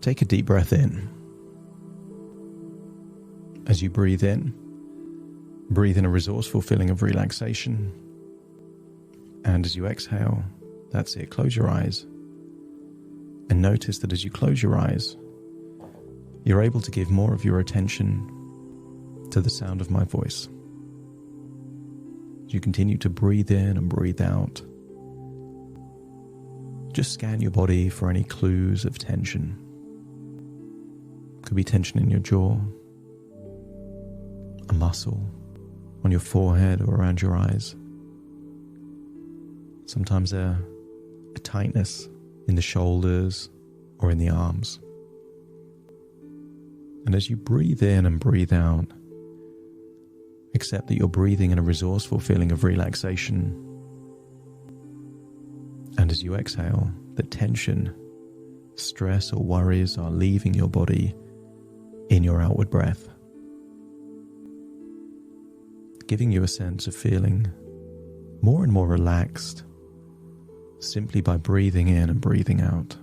Take a deep breath in. As you breathe in a resourceful feeling of relaxation. And as you exhale, that's it, close your eyes. And notice that as you close your eyes, you're able to give more of your attention to the sound of my voice. As you continue to breathe in and breathe out, just scan your body for any clues of tension. Could be tension in your jaw, a muscle on your forehead or around your eyes. Sometimes a tightness in the shoulders or in the arms. And as you breathe in and breathe out, accept that you're breathing in a resourceful feeling of relaxation. And as you exhale, that tension, stress or worries are leaving your body in your outward breath, giving you a sense of feeling more and more relaxed simply by breathing in and breathing out.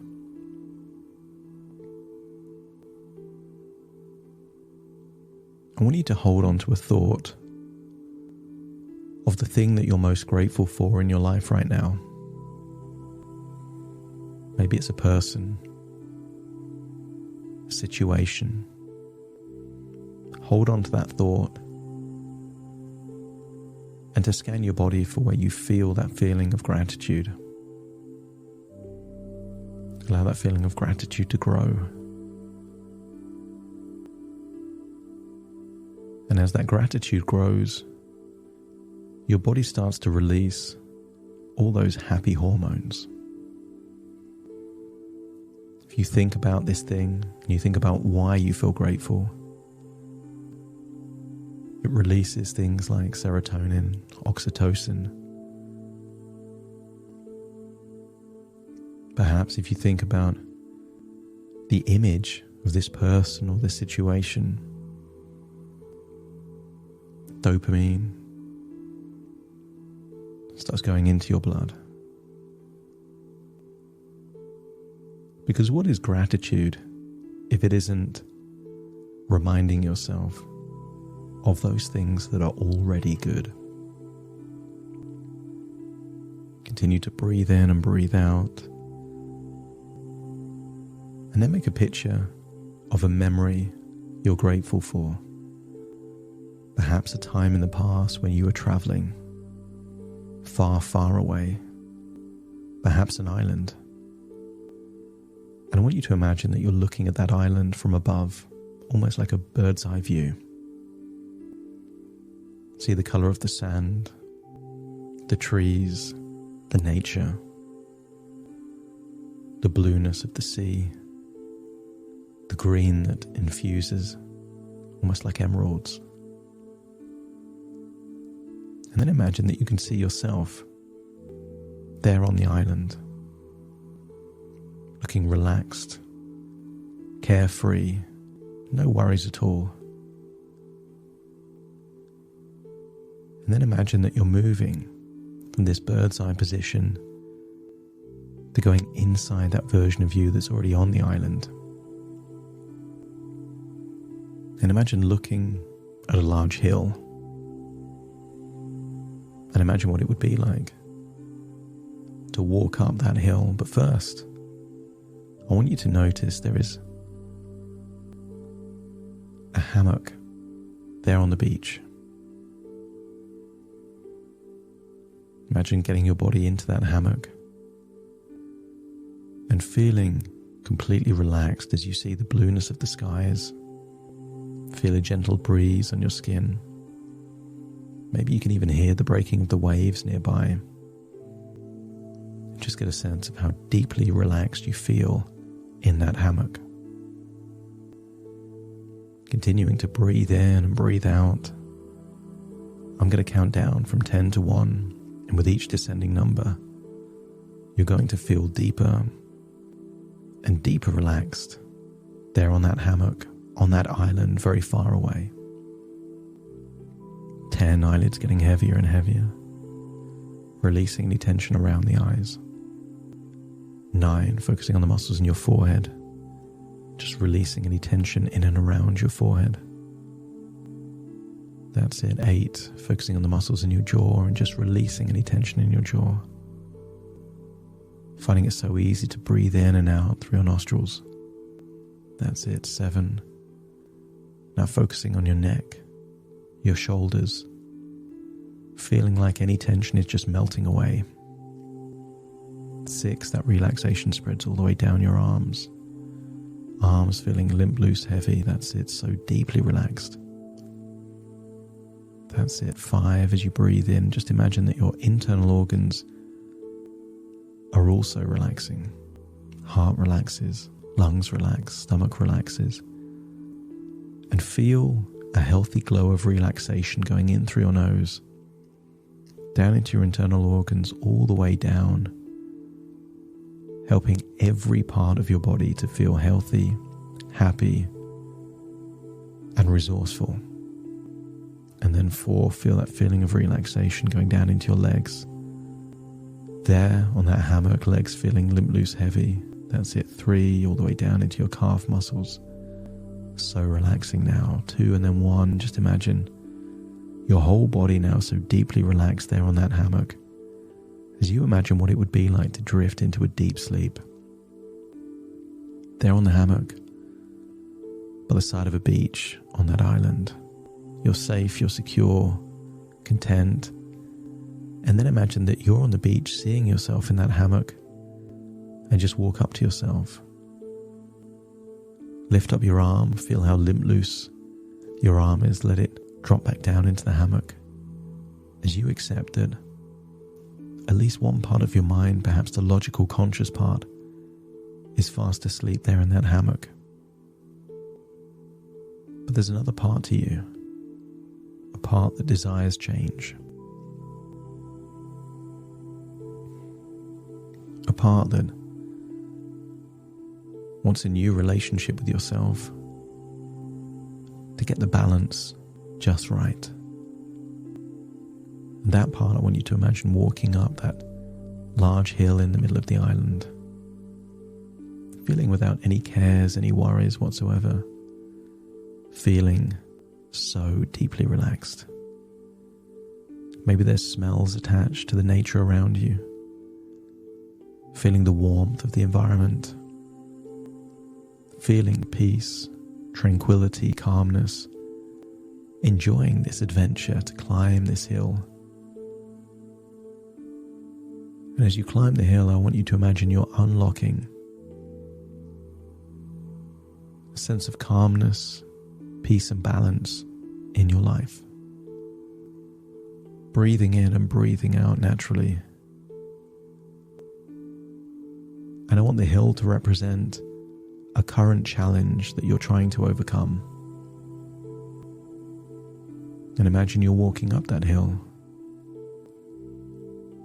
I want you to hold on to a thought of the thing that you're most grateful for in your life right now. Maybe it's a person, a situation. Hold on to that thought and to scan your body for where you feel that feeling of gratitude. Allow that feeling of gratitude to grow. And as that gratitude grows, your body starts to release all those happy hormones. If you think about this thing, and you think about why you feel grateful, it releases things like serotonin, oxytocin. Perhaps if you think about the image of this person or this situation, dopamine starts going into your blood. Because what is gratitude if it isn't reminding yourself of those things that are already good? Continue to breathe in and breathe out. And then make a picture of a memory you're grateful for. Perhaps a time in the past when you were traveling far, far away. Perhaps an island. And I want you to imagine that you're looking at that island from above, almost like a bird's eye view. See the color of the sand, the trees, the nature, the blueness of the sea, the green that infuses, almost like emeralds. And then imagine that you can see yourself there on the island, looking relaxed, carefree, no worries at all. And then imagine that you're moving from this bird's eye position to going inside that version of you that's already on the island. And imagine looking at a large hill. And imagine what it would be like to walk up that hill. But first, I want you to notice there is a hammock there on the beach. Imagine getting your body into that hammock and feeling completely relaxed as you see the blueness of the skies. Feel a gentle breeze on your skin. Maybe you can even hear the breaking of the waves nearby. Just get a sense of how deeply relaxed you feel in that hammock. Continuing to breathe in and breathe out. I'm going to count down from 10 to 1. And with each descending number, you're going to feel deeper and deeper relaxed there on that hammock, on that island very far away. 10, eyelids getting heavier and heavier, releasing any tension around the eyes. 9, focusing on the muscles in your forehead. Just releasing any tension in and around your forehead. That's it. 8, focusing on the muscles in your jaw and just releasing any tension in your jaw. Finding it so easy to breathe in and out through your nostrils. That's it. 7. Now focusing on your neck, your shoulders, feeling like any tension is just melting away. 6, that relaxation spreads all the way down your arms. Arms feeling limp, loose, heavy. That's it. So deeply relaxed. That's it. 5, as you breathe in, just imagine that your internal organs are also relaxing. Heart relaxes, lungs relax, stomach relaxes. And feel a healthy glow of relaxation going in through your nose, down into your internal organs, all the way down, helping every part of your body to feel healthy, happy, and resourceful. And then 4, feel that feeling of relaxation going down into your legs. There on that hammock, legs feeling limp, loose, heavy. That's it. 3, all the way down into your calf muscles. So relaxing now. 2 and then 1, just imagine your whole body now so deeply relaxed there on that hammock. As you imagine what it would be like to drift into a deep sleep. There on the hammock, by the side of a beach on that island. You're safe, you're secure, content. And then imagine that you're on the beach seeing yourself in that hammock, and just walk up to yourself. Lift up your arm, feel how limp loose your arm is, let it drop back down into the hammock. As you accept that at least one part of your mind, perhaps the logical conscious part, is fast asleep there in that hammock. But there's another part to you, a part that desires change. A part that wants a new relationship with yourself, to get the balance just right. And that part, I want you to imagine walking up that large hill in the middle of the island, feeling without any cares, any worries whatsoever, feeling so deeply relaxed. Maybe there's smells attached to the nature around you, feeling the warmth of the environment, feeling peace, tranquility, calmness, enjoying this adventure to climb this hill. And as you climb the hill, I want you to imagine you're unlocking a sense of calmness, peace and balance in your life. Breathing in and breathing out naturally. And I want the hill to represent a current challenge that you're trying to overcome. And imagine you're walking up that hill.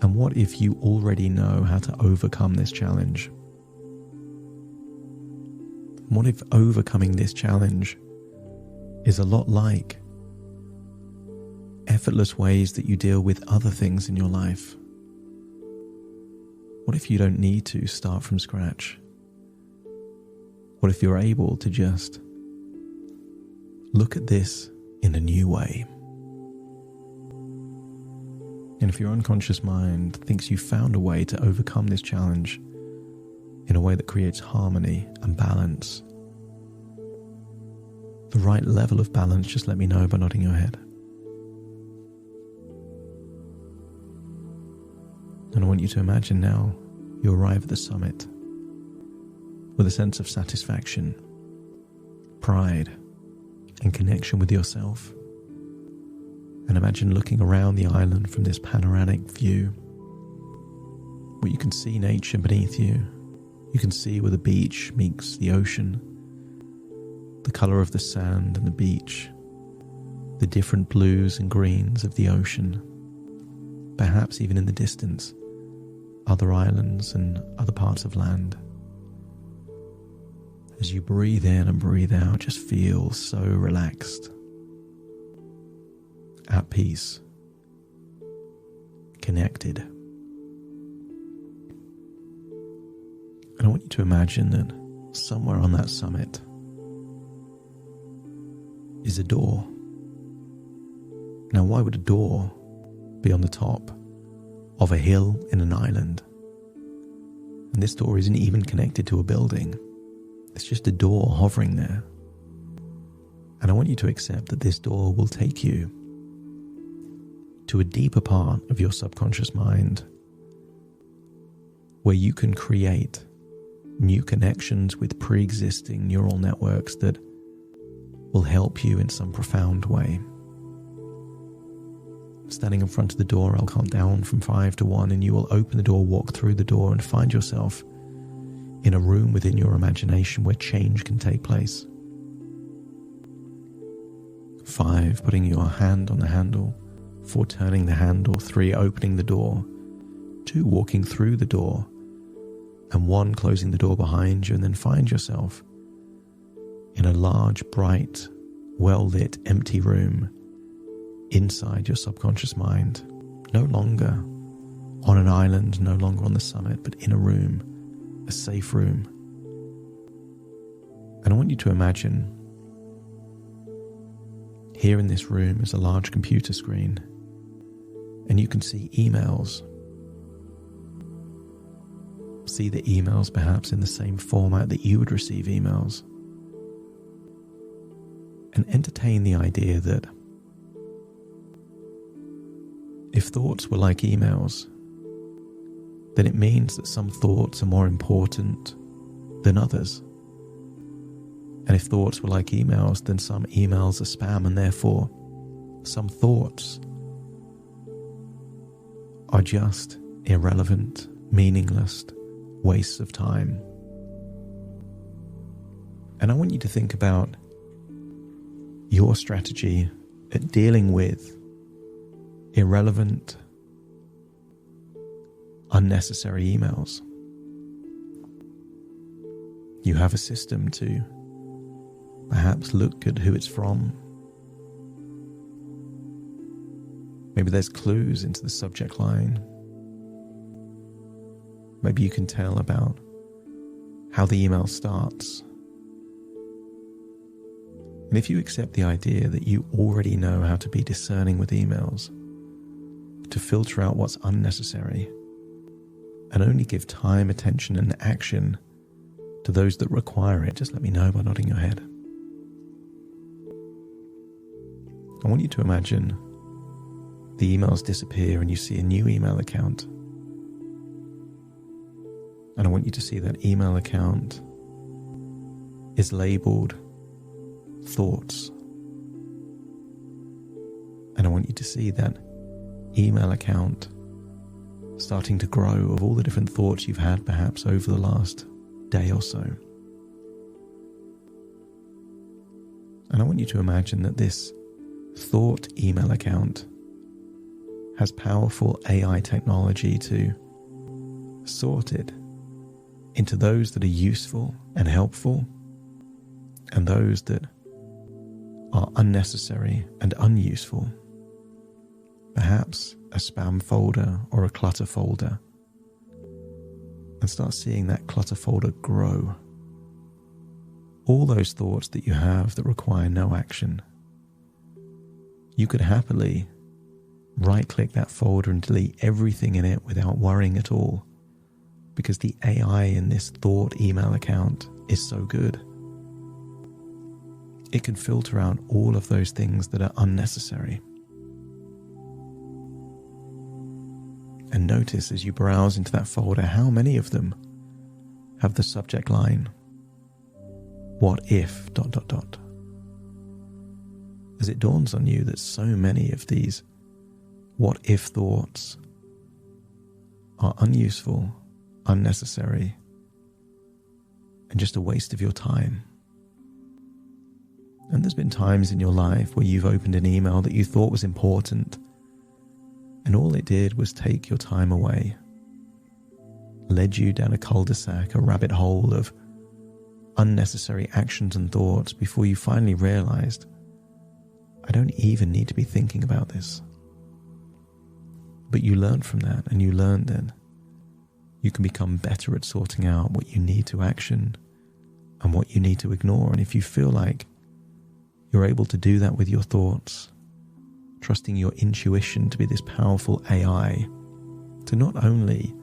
And what if you already know how to overcome this challenge? What if overcoming this challenge is a lot like effortless ways that you deal with other things in your life? What if you don't need to start from scratch? What if you're able to just look at this in a new way? And if your unconscious mind thinks you've found a way to overcome this challenge in a way that creates harmony and balance, the right level of balance, just let me know by nodding your head. And I want you to imagine now you arrive at the summit with a sense of satisfaction, pride, and connection with yourself. And imagine looking around the island from this panoramic view, where you can see nature beneath you. You can see where the beach meets the ocean, the color of the sand and the beach, the different blues and greens of the ocean. Perhaps even in the distance, other islands and other parts of land. As you breathe in and breathe out, just feel so relaxed, at peace, connected. And I want you to imagine that somewhere on that summit, is a door. Now, why would a door be on the top of a hill in an island? And this door isn't even connected to a building. It's just a door hovering there. And I want you to accept that this door will take you to a deeper part of your subconscious mind where you can create new connections with pre-existing neural networks that will help you in some profound way. Standing in front of the door, I'll count down from 5 to 1, and you will open the door, walk through the door, and find yourself in a room within your imagination where change can take place. 5, putting your hand on the handle. 4, turning the handle. 3, opening the door. 2, walking through the door. And 1, closing the door behind you, and then find yourself in a large, bright, well-lit, empty room inside your subconscious mind. No longer on an island, no longer on the summit, but in a room, a safe room. And I want you to imagine here in this room is a large computer screen, and you can see emails. See the emails perhaps in the same format that you would receive emails. And entertain the idea that if thoughts were like emails, then it means that some thoughts are more important than others. And if thoughts were like emails, then some emails are spam, and therefore some thoughts are just irrelevant, meaningless wastes of time. And I want you to think about your strategy at dealing with irrelevant, unnecessary emails. You have a system to perhaps look at who it's from. Maybe there's clues into the subject line. Maybe you can tell about how the email starts. And if you accept the idea that you already know how to be discerning with emails, to filter out what's unnecessary, and only give time, attention, and action to those that require it, just let me know by nodding your head. I want you to imagine the emails disappear and you see a new email account. And I want you to see that email account is labeled thoughts. And I want you to see that email account starting to grow of all the different thoughts you've had perhaps over the last day or so. And I want you to imagine that this thought email account has powerful AI technology to sort it into those that are useful and helpful, and those that are unnecessary and unuseful. Perhaps a spam folder or a clutter folder, and start seeing that clutter folder grow. All those thoughts that you have that require no action, you could happily right-click that folder and delete everything in it without worrying at all, because the AI in this thought email account is so good. It can filter out all of those things that are unnecessary. And notice as you browse into that folder how many of them have the subject line, what if ... As it dawns on you that so many of these what if thoughts are unuseful, unnecessary, and just a waste of your time. And there's been times in your life where you've opened an email that you thought was important, and all it did was take your time away, led you down a cul-de-sac, a rabbit hole of unnecessary actions and thoughts before you finally realized, I don't even need to be thinking about this. But you learned from that, and you learned that you can become better at sorting out what you need to action and what you need to ignore. And if you feel like you're able to do that with your thoughts, trusting your intuition to be this powerful AI to not only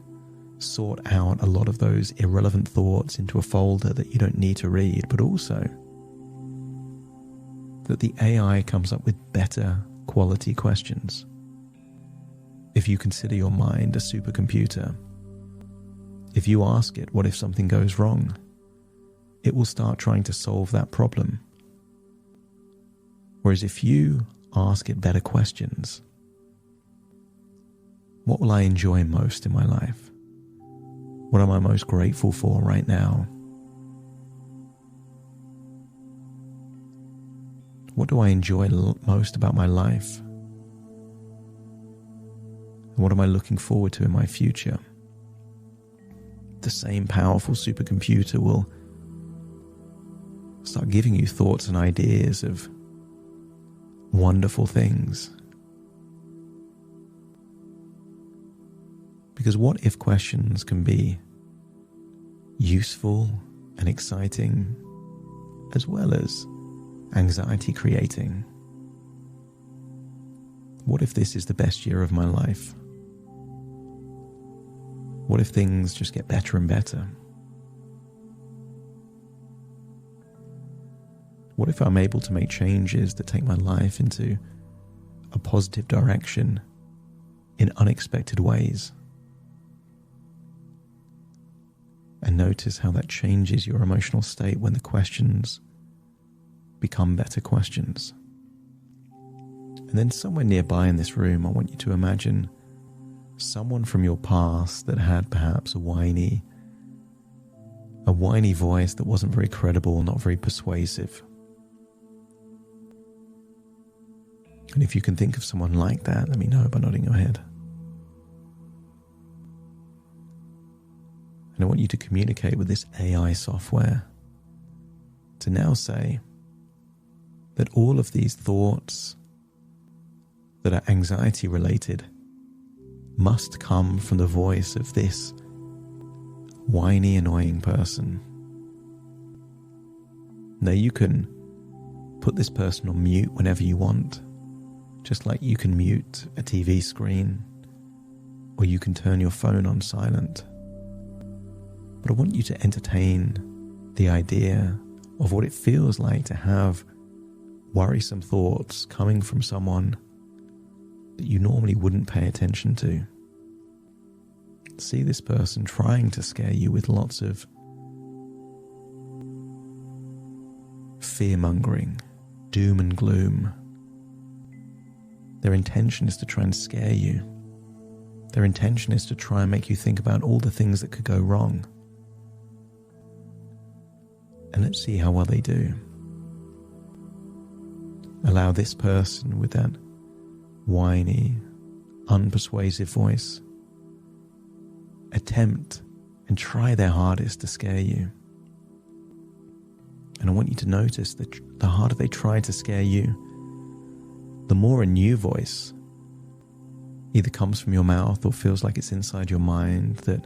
sort out a lot of those irrelevant thoughts into a folder that you don't need to read, but also that the AI comes up with better quality questions. If you consider your mind a supercomputer, if you ask it, what if something goes wrong? It will start trying to solve that problem. Whereas if you ask it better questions, what will I enjoy most in my life? What am I most grateful for right now? What do I enjoy most about my life? And what am I looking forward to in my future? The same powerful supercomputer will start giving you thoughts and ideas of wonderful things. Because what if questions can be useful and exciting as well as anxiety creating? What if this is the best year of my life? What if things just get better and better? What if I'm able to make changes that take my life into a positive direction in unexpected ways? And notice how that changes your emotional state when the questions become better questions. And then somewhere nearby in this room, I want you to imagine someone from your past that had perhaps a whiny voice that wasn't very credible, not very persuasive. And if you can think of someone like that, let me know by nodding your head. And I want you to communicate with this AI software to now say that all of these thoughts that are anxiety related must come from the voice of this whiny, annoying person. Now you can put this person on mute whenever you want, just like you can mute a TV screen or you can turn your phone on silent. But I want you to entertain the idea of what it feels like to have worrisome thoughts coming from someone that you normally wouldn't pay attention to. See this person trying to scare you with lots of fear-mongering, doom and gloom. Their intention is to try and scare you. Their intention is to try and make you think about all the things that could go wrong. And let's see how well they do. Allow this person with that whiny, unpersuasive voice attempt and try their hardest to scare you. And I want you to notice that the harder they try to scare you, the more a new voice either comes from your mouth or feels like it's inside your mind that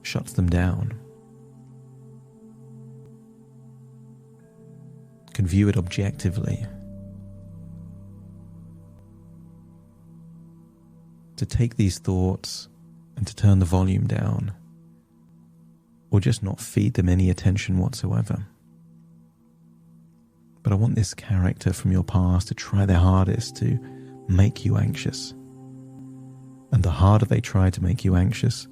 shuts them down. Can view it objectively. To take these thoughts and to turn the volume down, or just not feed them any attention whatsoever. But I want this character from your past to try their hardest to make you anxious. And the harder they try to make you anxious,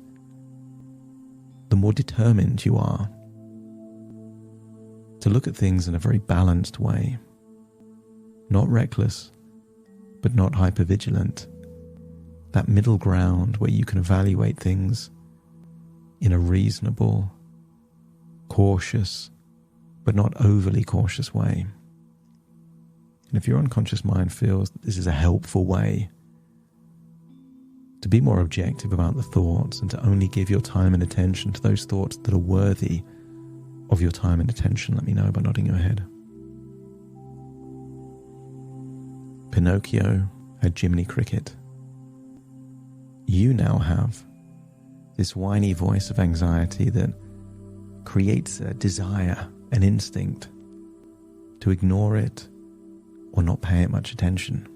the more determined you are to look at things in a very balanced way. Not reckless, but not hypervigilant. That middle ground where you can evaluate things in a reasonable, cautious, but not overly cautious way. And if your unconscious mind feels that this is a helpful way to be more objective about the thoughts and to only give your time and attention to those thoughts that are worthy of your time and attention, let me know by nodding your head. Pinocchio had Jiminy Cricket. You now have this whiny voice of anxiety that creates a desire, an instinct to ignore it or not pay it much attention,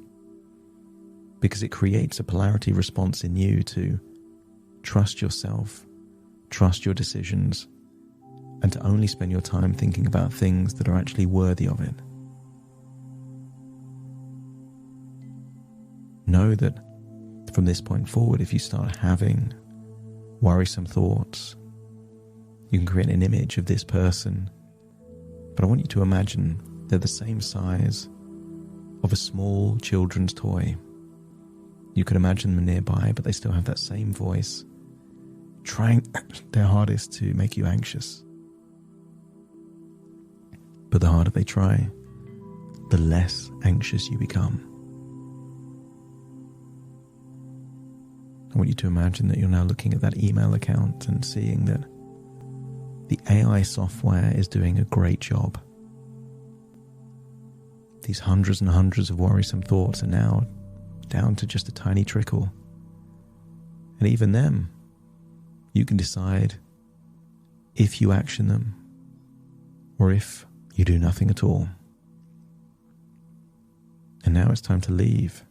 because it creates a polarity response in you to trust yourself, trust your decisions, and to only spend your time thinking about things that are actually worthy of it. Know that from this point forward, if you start having worrisome thoughts, you can create an image of this person, but I want you to imagine they're the same size of a small children's toy. You could imagine them nearby, but they still have that same voice, trying their hardest to make you anxious. But the harder they try, the less anxious you become. I want you to imagine that you're now looking at that email account and seeing that the AI software is doing a great job. These hundreds and hundreds of worrisome thoughts are now down to just a tiny trickle. And even them, you can decide if you action them or if you do nothing at all. And now it's time to leave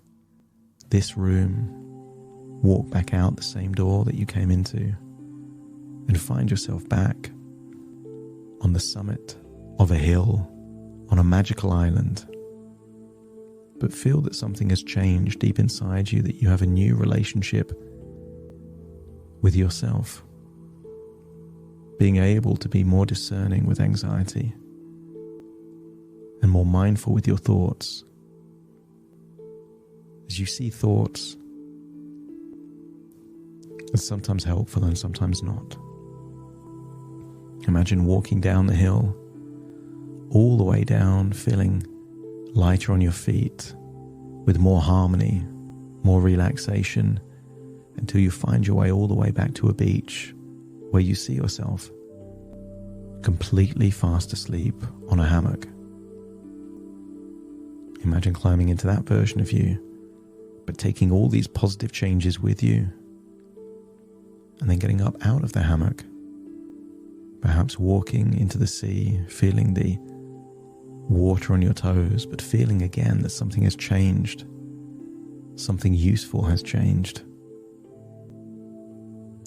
this room, walk back out the same door that you came into, and find yourself back on the summit of a hill on a magical island. But feel that something has changed deep inside you, that you have a new relationship with yourself. Being able to be more discerning with anxiety and more mindful with your thoughts. As you see thoughts as sometimes helpful and sometimes not. Imagine walking down the hill, all the way down, feeling lighter on your feet, with more harmony, more relaxation, until you find your way all the way back to a beach where you see yourself completely fast asleep on a hammock. Imagine climbing into that version of you, but taking all these positive changes with you, and then getting up out of the hammock, perhaps walking into the sea, feeling the water on your toes, but feeling again that something has changed, something useful has changed.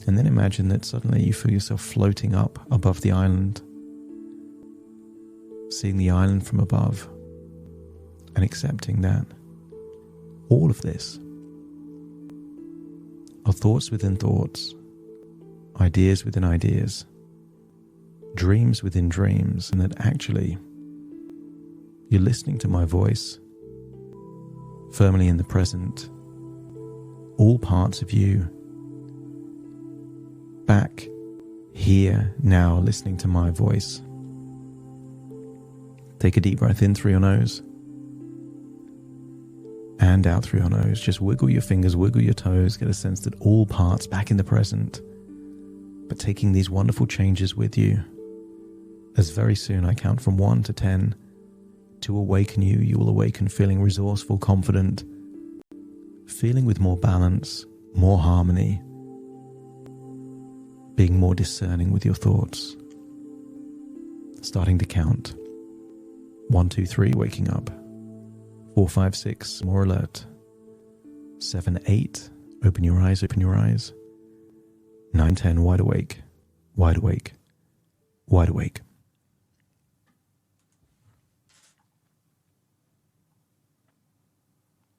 And then imagine that suddenly you feel yourself floating up above the island, seeing the island from above, and accepting that all of this are thoughts within thoughts, ideas within ideas, dreams within dreams, and that actually you're listening to my voice firmly in the present, all parts of you back here now listening to my voice. Take a deep breath in through your nose and out through your nose. Just wiggle your fingers, wiggle your toes, get a sense that all parts back in the present, but taking these wonderful changes with you. As very soon I count from 1 to 10 to awaken you, you will awaken feeling resourceful, confident, feeling with more balance, more harmony, being more discerning with your thoughts. Starting to count. 1, 2, 3, waking up. 4, 5, 6, more alert. 7, 8, open your eyes, open your eyes. 9, 10, wide awake, wide awake, wide awake.